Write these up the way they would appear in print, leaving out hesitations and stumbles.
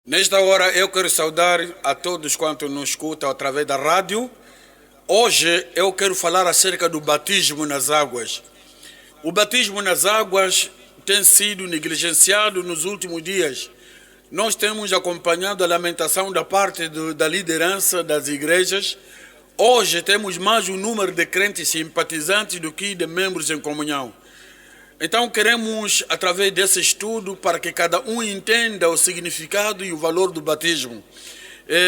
Nesta hora eu quero saudar a todos quanto nos escutam através da rádio. Hoje eu quero falar acerca do batismo nas águas. O batismo nas águas tem sido negligenciado nos últimos dias. Nós temos acompanhado a lamentação da parte da liderança das igrejas. Hoje temos mais um número de crentes simpatizantes do que de membros em comunhão. Então queremos, através desse estudo, para que cada um entenda o significado e o valor do batismo.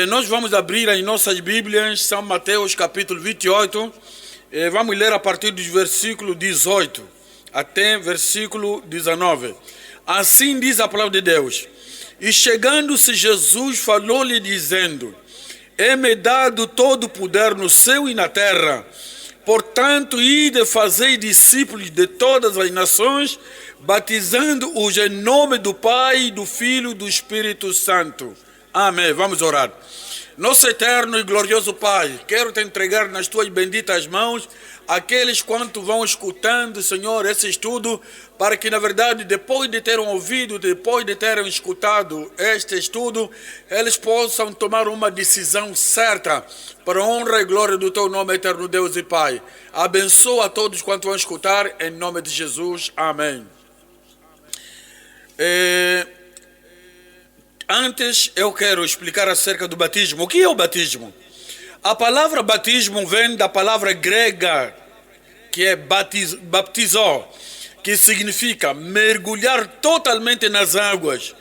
Nós vamos abrir as nossas Bíblias, São Mateus capítulo 28, vamos ler a partir do versículo 18 até versículo 19. Assim diz a palavra de Deus: E chegando-se Jesus, falou-lhe dizendo: É-me dado todo o poder no céu e na terra. Portanto, ide fazei discípulos de todas as nações, batizando-os em nome do Pai, do Filho e do Espírito Santo. Amém. Vamos orar. Nosso eterno e glorioso Pai, quero te entregar nas tuas benditas mãos aqueles quanto vão escutando, Senhor, esse estudo, para que, na verdade, depois de terem ouvido, depois de terem escutado este estudo, eles possam tomar uma decisão certa para a honra e glória do teu nome, eterno Deus e Pai. Abençoa a todos quanto vão escutar, em nome de Jesus. Amém. Antes, eu quero explicar acerca do batismo. O que é o batismo? A palavra batismo vem da palavra grega, que é baptizó, que significa mergulhar totalmente nas águas.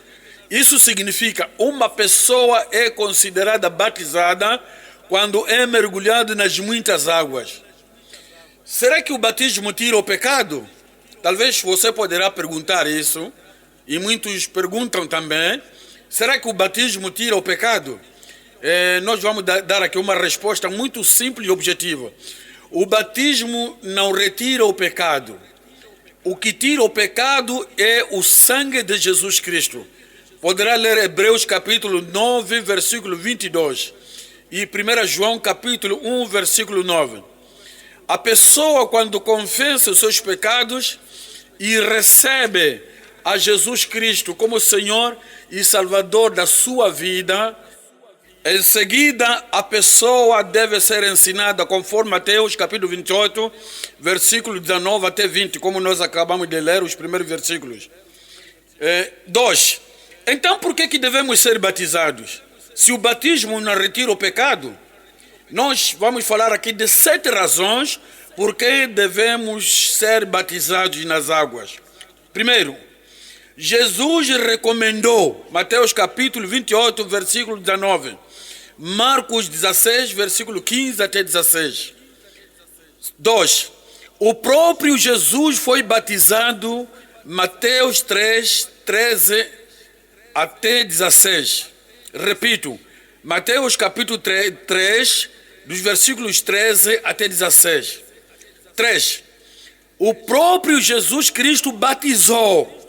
Isso significa uma pessoa é considerada batizada quando é mergulhado nas muitas águas. Será que o batismo tira o pecado? Talvez você poderá perguntar isso, e muitos perguntam também. Será que o batismo tira o pecado? Nós vamos dar aqui uma resposta muito simples e objetiva. O batismo não retira o pecado. O que tira o pecado é o sangue de Jesus Cristo. Poderá ler Hebreus capítulo 9, versículo 22. E 1 João capítulo 1, versículo 9. A pessoa, quando confessa os seus pecados e recebe a Jesus Cristo como Senhor e Salvador da sua vida, em seguida a pessoa deve ser ensinada conforme Mateus capítulo 28, versículo 19 até 20, como nós acabamos de ler os primeiros versículos. 2. Então por que devemos ser batizados? Se o batismo não retira o pecado, nós vamos falar aqui de 7 razões por que devemos ser batizados nas águas. Primeiro, Jesus recomendou, Mateus capítulo 28, versículo 19, Marcos 16, versículo 15 até 16. 2. O próprio Jesus foi batizado, Mateus 3, 13 até 16. Repito, Mateus capítulo 3, dos versículos 13 até 16. 3. O próprio Jesus Cristo batizou,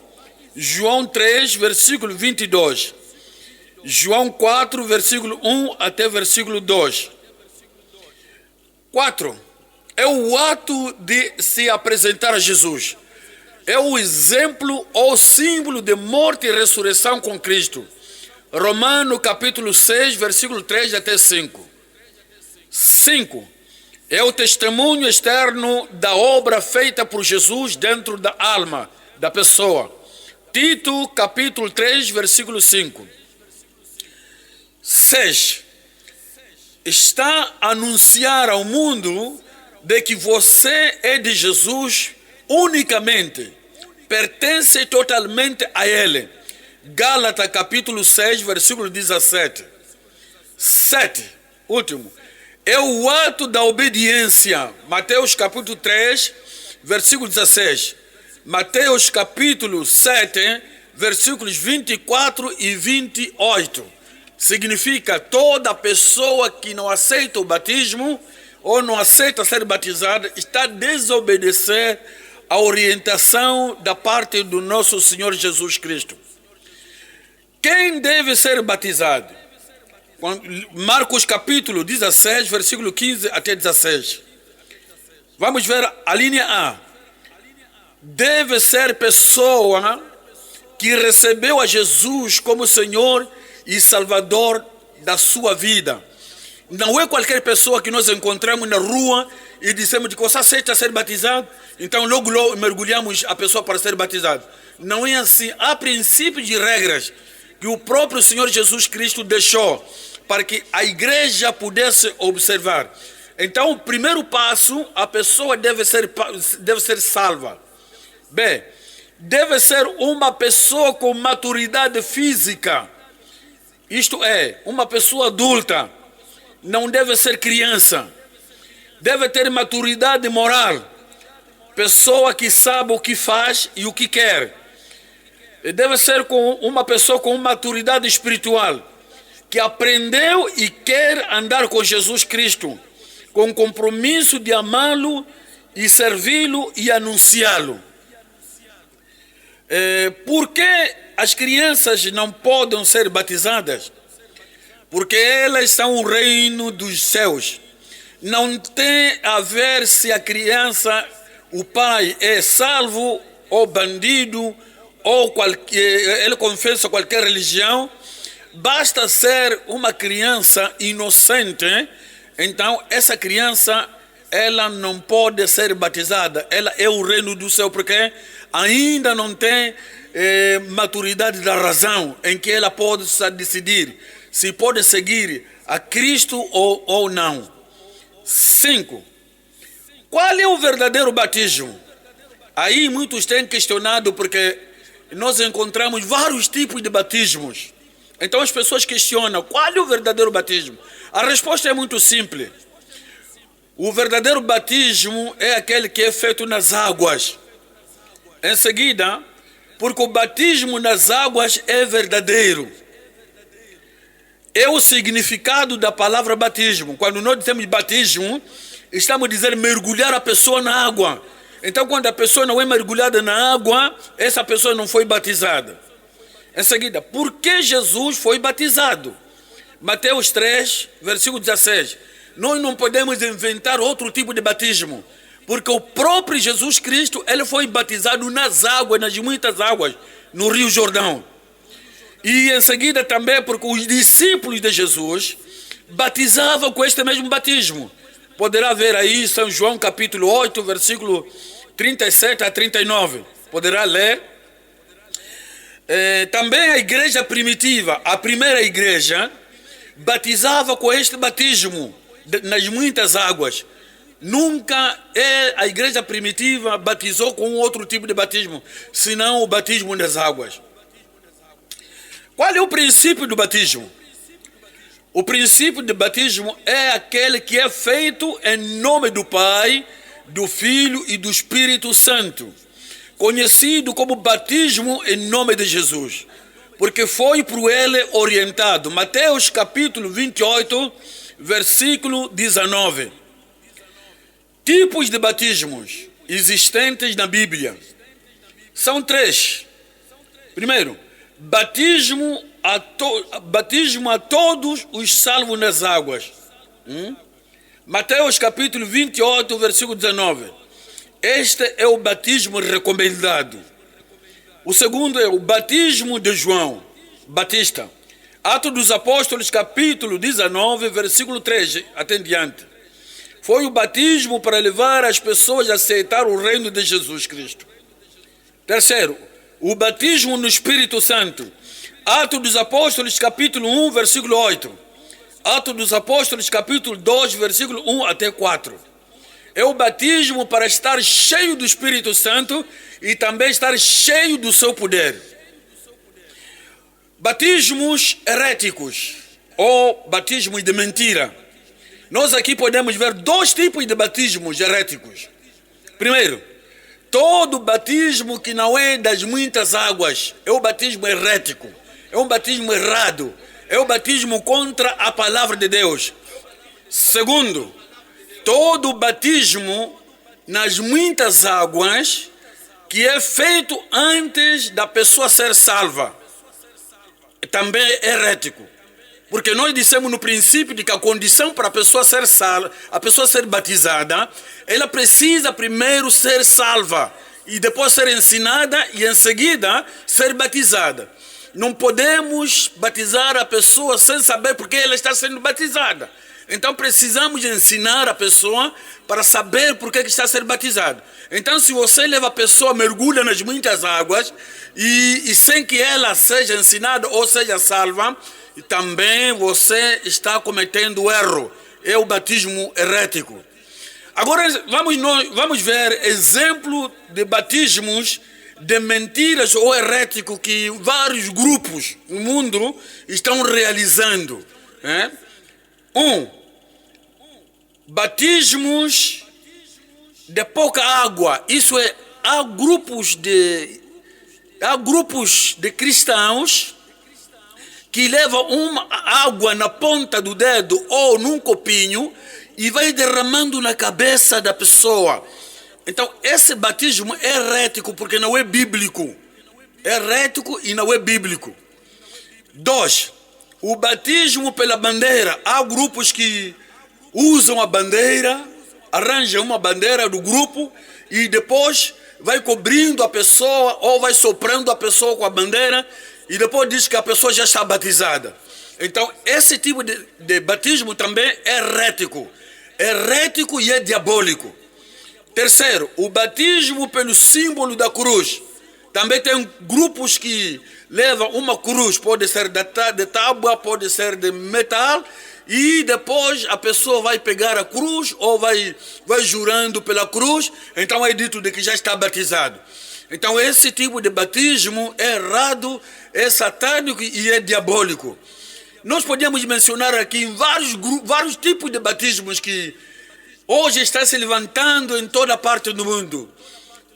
João 3, versículo 22. João 4, versículo 1 até versículo 2. 4. É o ato de se apresentar a Jesus. É o exemplo ou símbolo de morte e ressurreição com Cristo. Romano capítulo 6, versículo 3 até 5. 5. É o testemunho externo da obra feita por Jesus dentro da alma da pessoa. Tito, capítulo 3, versículo 5. 6. Está a anunciar ao mundo de que você é de Jesus unicamente, pertence totalmente a Ele. Gálatas, capítulo 6, versículo 17. 7. Último. É o ato da obediência. Mateus, capítulo 3, versículo 16. Mateus capítulo 7, versículos 24 e 28. Significa toda pessoa que não aceita o batismo ou não aceita ser batizada está a desobedecer a orientação da parte do nosso Senhor Jesus Cristo. Quem deve ser batizado? Marcos capítulo 16, versículo 15 até 16. Vamos ver a linha A. Deve ser pessoa que recebeu a Jesus como Senhor e Salvador da sua vida. Não é qualquer pessoa que nós encontramos na rua e dissemos que você aceita ser batizado, então logo mergulhamos a pessoa para ser batizado. Não é assim. Há princípios e regras que o próprio Senhor Jesus Cristo deixou para que a igreja pudesse observar. Então, o primeiro passo, a pessoa deve ser salva. B, deve ser uma pessoa com maturidade física. Isto é, uma pessoa adulta. Não deve ser criança. Deve ter maturidade moral. Pessoa que sabe o que faz e o que quer. Deve ser uma pessoa com maturidade espiritual, que aprendeu e quer andar com Jesus Cristo, com compromisso de amá-lo e servi-lo e anunciá-lo. Por que as crianças não podem ser batizadas? Porque elas são o reino dos céus. Não tem a ver se a criança, o pai é salvo ou bandido, ou ele confessa qualquer religião. Basta ser uma criança inocente, então essa criança, ela não pode ser batizada. Ela é o reino do céu, porque ainda não tem maturidade da razão em que ela pode decidir se pode seguir a Cristo ou não. 5. Qual é o verdadeiro batismo? Aí muitos têm questionado, porque nós encontramos vários tipos de batismos. Então as pessoas questionam, qual é o verdadeiro batismo? A resposta é muito simples. O verdadeiro batismo é aquele que é feito nas águas. Em seguida, porque o batismo nas águas é verdadeiro. É o significado da palavra batismo. Quando nós dizemos batismo, estamos dizendo mergulhar a pessoa na água. Então, quando a pessoa não é mergulhada na água, essa pessoa não foi batizada. Em seguida, por que Jesus foi batizado? Mateus 3, versículo 16. Nós não podemos inventar outro tipo de batismo, porque o próprio Jesus Cristo, ele foi batizado nas águas, nas muitas águas, no Rio Jordão. E em seguida também porque os discípulos de Jesus batizavam com este mesmo batismo. Poderá ver aí São João capítulo 8, versículo 37 a 39. Poderá ler. Também a igreja primitiva, a primeira igreja, batizava com este batismo nas muitas águas. Nunca a igreja primitiva batizou com outro tipo de batismo, senão o batismo nas águas. Qual é o princípio do batismo? O princípio do batismo é aquele que é feito em nome do Pai, do Filho e do Espírito Santo, conhecido como batismo em nome de Jesus, porque foi por ele orientado. Mateus capítulo 28, versículo 19. Tipos de batismos existentes na Bíblia são 3. Primeiro, batismo a todos os salvos nas águas. Mateus capítulo 28, versículo 19. Este é o batismo recomendado. O segundo é o batismo de João Batista. Atos dos Apóstolos capítulo 19, versículo 3 até em diante. Foi o batismo para levar as pessoas a aceitar o reino de Jesus Cristo. Terceiro, o batismo no Espírito Santo. Atos dos Apóstolos capítulo 1, versículo 8. Atos dos Apóstolos capítulo 2, versículo 1 até 4. É o batismo para estar cheio do Espírito Santo e também estar cheio do seu poder. Batismos heréticos ou batismos de mentira. Nós aqui podemos ver 2 tipos de batismos heréticos. Primeiro, todo batismo que não é das muitas águas é o batismo herético, é um batismo errado, é o batismo contra a palavra de Deus. Segundo, todo batismo nas muitas águas que é feito antes da pessoa ser salva também é herético. Porque nós dissemos no princípio de que a condição para a pessoa ser salva, a pessoa ser batizada, ela precisa primeiro ser salva e depois ser ensinada e em seguida ser batizada. não podemos batizar a pessoa sem saber por que ela está sendo batizada. Então precisamos ensinar a pessoa para saber por que está sendo batizado. Então se você leva a pessoa, mergulha nas muitas águas e sem que ela seja ensinada ou seja salva, também você está cometendo erro. É o batismo herético. Agora vamos ver exemplo de batismos de mentiras ou heréticos que vários grupos no mundo estão realizando. Batismos de pouca água. Isso é, há grupos de cristãos que levam uma água na ponta do dedo ou num copinho e vai derramando na cabeça da pessoa. Então esse batismo é herético porque não é bíblico. É herético e não é bíblico. 2. O batismo pela bandeira. Há grupos que usam a bandeira, arranjam uma bandeira do grupo e depois vai cobrindo a pessoa ou vai soprando a pessoa com a bandeira e depois diz que a pessoa já está batizada. Então esse tipo de batismo também é herético. É herético e é diabólico. 3. O batismo pelo símbolo da cruz. Também tem grupos que levam uma cruz, pode ser de tábua, pode ser de metal, e depois a pessoa vai pegar a cruz ou vai jurando pela cruz, então é dito de que já está batizado. Então esse tipo de batismo é errado, é satânico e é diabólico. Nós podemos mencionar aqui vários tipos de batismos que hoje está se levantando em toda parte do mundo.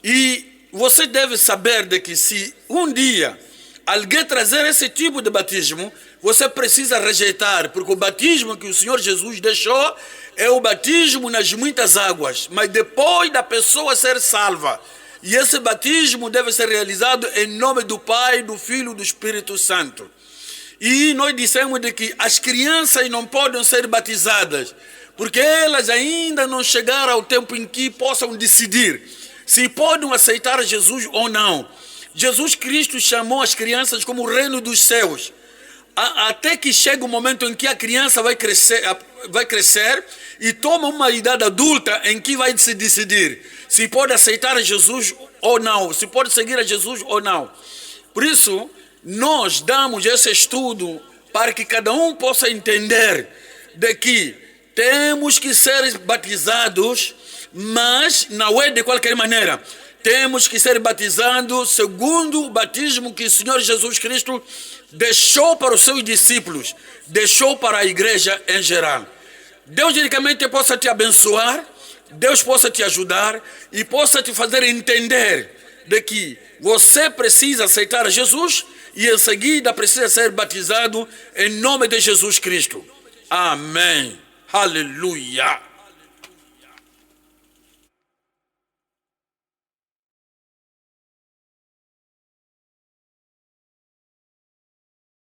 E você deve saber de que se um dia alguém trazer esse tipo de batismo, você precisa rejeitar, porque o batismo que o Senhor Jesus deixou é o batismo nas muitas águas, mas depois da pessoa ser salva. E esse batismo deve ser realizado em nome do Pai, do Filho e do Espírito Santo. E nós dissemos de que as crianças não podem ser batizadas, porque elas ainda não chegaram ao tempo em que possam decidir se podem aceitar Jesus ou não. Jesus Cristo chamou as crianças como o reino dos céus. Até que chega o momento em que a criança vai crescer e toma uma idade adulta em que vai se decidir se pode aceitar Jesus ou não, se pode seguir a Jesus ou não. Por isso, nós damos esse estudo para que cada um possa entender de que temos que ser batizados, mas não é de qualquer maneira. Temos que ser batizados segundo o batismo que o Senhor Jesus Cristo deixou para os seus discípulos, deixou para a igreja em geral. Deus unicamente possa te abençoar, Deus possa te ajudar e possa te fazer entender de que você precisa aceitar Jesus e em seguida precisa ser batizado em nome de Jesus Cristo. Amém. Aleluia.